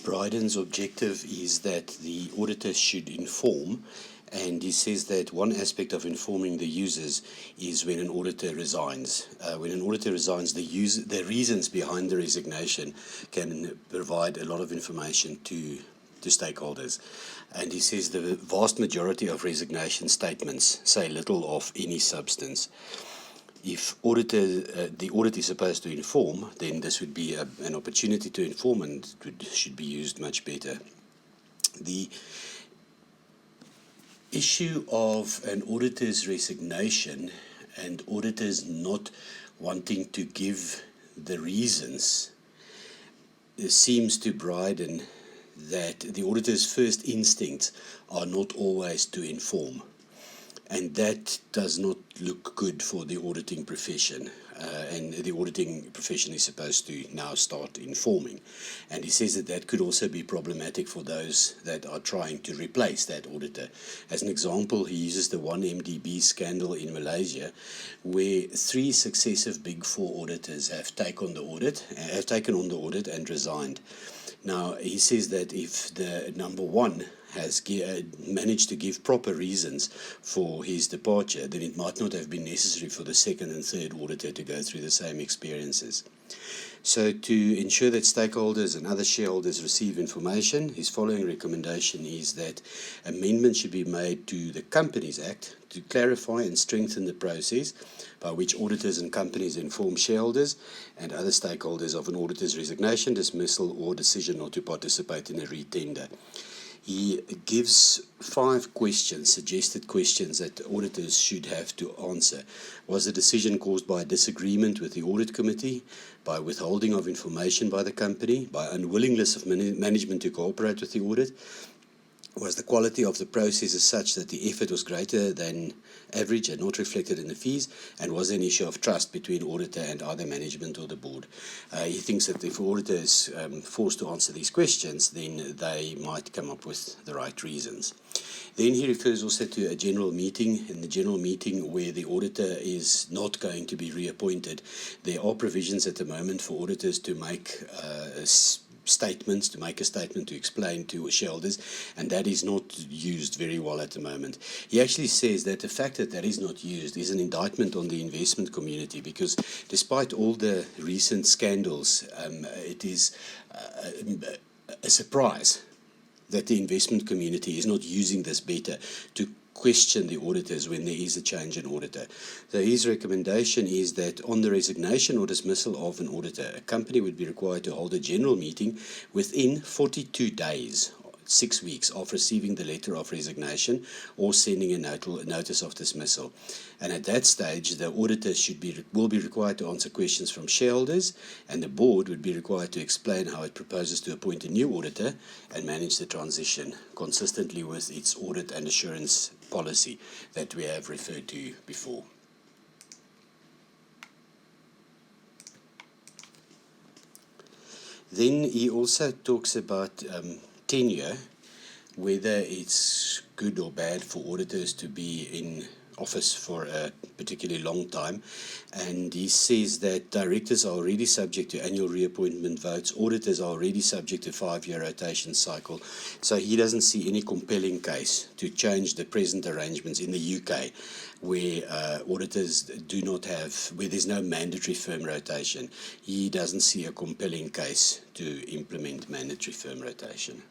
Brydon's objective is that the auditor should inform, and he says that one aspect of informing the users is when an auditor resigns. When an auditor resigns, the reasons behind the resignation can provide a lot of information to stakeholders. And he says the vast majority of resignation statements say little of any substance. If the audit is supposed to inform, then this would be an opportunity to inform, and it should be used much better. The issue of an auditor's resignation and auditors not wanting to give the reasons seems to Brydon that the auditor's first instincts are not always to inform. And that does not look good for the auditing profession. And the auditing profession is supposed to now start informing. And he says that that could also be problematic for those that are trying to replace that auditor. As an example, he uses the 1MDB scandal in Malaysia, where 3 successive Big Four auditors have taken on the audit and resigned. Now, he says that if the number one has managed to give proper reasons for his departure, then it might not have been necessary for the second and third auditor to go through the same experiences. So to ensure that stakeholders and other shareholders receive information, his following recommendation is that amendments should be made to the Companies Act to clarify and strengthen the process by which auditors and companies inform shareholders and other stakeholders of an auditor's resignation, dismissal, or decision not to participate in a retender. He gives 5 suggested questions that auditors should have to answer. Was the decision caused by a disagreement with the audit committee, by withholding of information by the company, by unwillingness of management to cooperate with the audit? Was the quality of the processes such that the effort was greater than average and not reflected in the fees? And was there an issue of trust between auditor and either management or the board? He thinks that if auditor is forced to answer these questions, then they might come up with the right reasons. Then he refers also to a general meeting. In the general meeting where the auditor is not going to be reappointed, there are provisions at the moment for auditors to make statements, to make a statement to explain to shareholders, and that is not used very well at the moment. He actually says that the fact that that is not used is an indictment on the investment community, because despite all the recent scandals, it is a surprise that the investment community is not using this better to question the auditors when there is a change in auditor. So his recommendation is that on the resignation or dismissal of an auditor, a company would be required to hold a general meeting within 42 days, 6 weeks, of receiving the letter of resignation or sending a notice of dismissal. And at that stage, the auditor will be required to answer questions from shareholders, and the board would be required to explain how it proposes to appoint a new auditor and manage the transition consistently with its audit and assurance policy that we have referred to before. Then he also talks about tenure, whether it's good or bad for auditors to be in office for a particularly long time. And he says that directors are already subject to annual reappointment votes, auditors are already subject to 5-year rotation cycle, so he doesn't see any compelling case to change the present arrangements in the UK where auditors do not have, where there's no mandatory firm rotation. He doesn't see a compelling case to implement mandatory firm rotation.